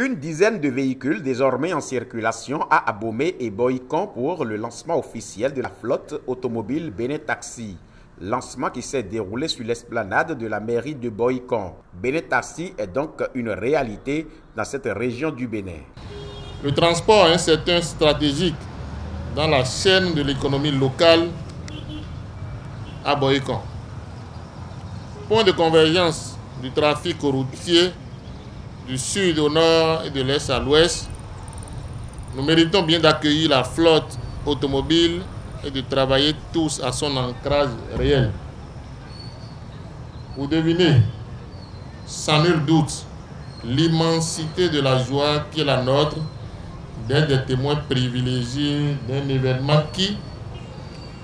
Une dizaine de véhicules désormais en circulation à Abomey et Bohican pour le lancement officiel de la flotte automobile Bénin Taxi. Lancement qui s'est déroulé sur l'esplanade de la mairie de Bohican. Bénin Taxi est donc une réalité dans cette région du Bénin. Le transport est un secteur stratégique dans la chaîne de l'économie locale à Bohican. Point de convergence du trafic routier du sud au nord et de l'est à l'ouest, nous méritons bien d'accueillir la flotte automobile et de travailler tous à son ancrage réel. Vous devinez, sans nul doute, l'immensité de la joie qui est la nôtre d'être des témoins privilégiés d'un événement qui,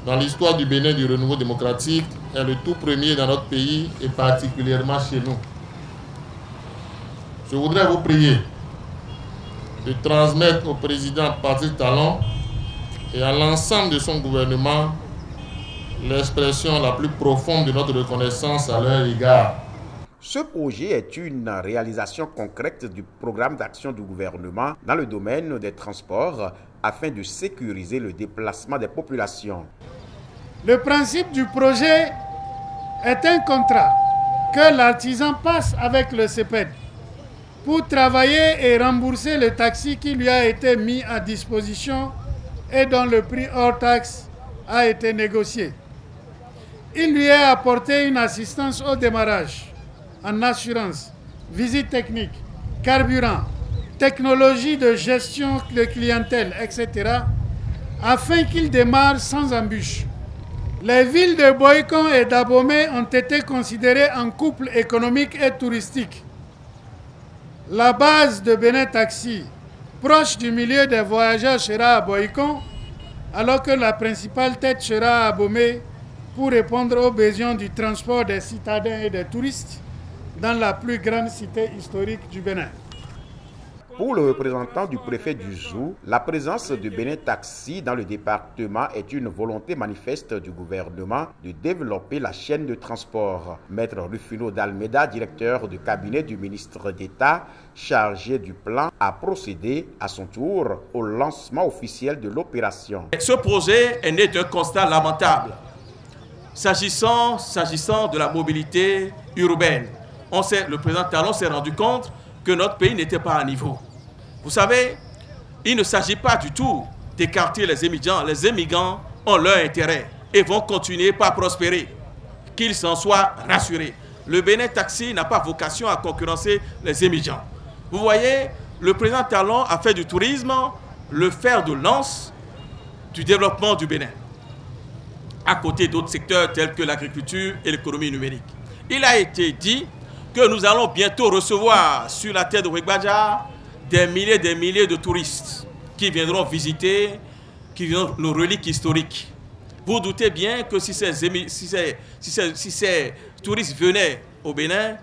dans l'histoire du Bénin du renouveau démocratique, est le tout premier dans notre pays et particulièrement chez nous. Je voudrais vous prier de transmettre au président Patrick Talon et à l'ensemble de son gouvernement l'expression la plus profonde de notre reconnaissance à leur égard. Ce projet est une réalisation concrète du programme d'action du gouvernement dans le domaine des transports afin de sécuriser le déplacement des populations. Le principe du projet est un contrat que l'artisan passe avec le CEPED pour travailler et rembourser le taxi qui lui a été mis à disposition et dont le prix hors taxe a été négocié. Il lui est apporté une assistance au démarrage, en assurance, visite technique, carburant, technologie de gestion de clientèle, etc., afin qu'il démarre sans embûche. Les villes de Bohican et d'Abomey ont été considérées en couple économique et touristique. La base de Bénin Taxi, proche du milieu des voyageurs, sera à Bohican, alors que la principale tête sera à Abomey pour répondre aux besoins du transport des citadins et des touristes dans la plus grande cité historique du Bénin. Pour le représentant du préfet du Zou, la présence de Bénin Taxi dans le département est une volonté manifeste du gouvernement de développer la chaîne de transport. Maître Rufino d'Almeida, directeur du cabinet du ministre d'État chargé du plan, a procédé à son tour au lancement officiel de l'opération. Ce projet est né d'un constat lamentable. S'agissant de la mobilité urbaine, le président Talon s'est rendu compte que notre pays n'était pas à niveau. Vous savez, il ne s'agit pas du tout d'écarter les immigrants. Les immigrants ont leur intérêt et vont continuer par prospérer. Qu'ils s'en soient rassurés. Le Bénin Taxi n'a pas vocation à concurrencer les immigrants. Vous voyez, le président Talon a fait du tourisme le fer de lance du développement du Bénin, à côté d'autres secteurs tels que l'agriculture et l'économie numérique. Il a été dit que nous allons bientôt recevoir sur la terre de Ouégbadja des milliers de touristes qui viendront visiter nos reliques historiques. Vous doutez bien que si ces touristes venaient au Bénin,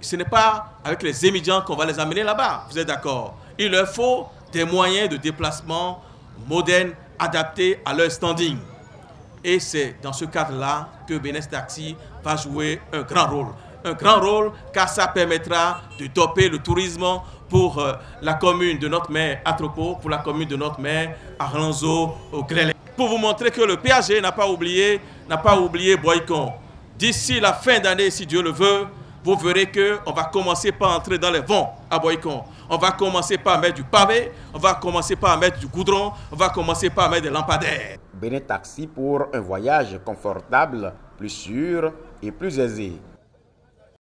ce n'est pas avec les immigrants qu'on va les amener là-bas. Vous êtes d'accord? Il leur faut des moyens de déplacement modernes, adaptés à leur standing. Et c'est dans ce cadre-là que Bénin Taxi va jouer un grand rôle. Un grand rôle car ça permettra de doper le tourisme pour la commune de notre maire Atropo, pour la commune de notre maire Arlanzo au Grélé. Pour vous montrer que le PAG n'a pas oublié Bohican. D'ici la fin d'année, si Dieu le veut, vous verrez qu'on va commencer par entrer dans les vents à Bohican. On va commencer par mettre du pavé, on va commencer par mettre du goudron, on va commencer par mettre des lampadaires. Bénin Taxi pour un voyage confortable, plus sûr et plus aisé.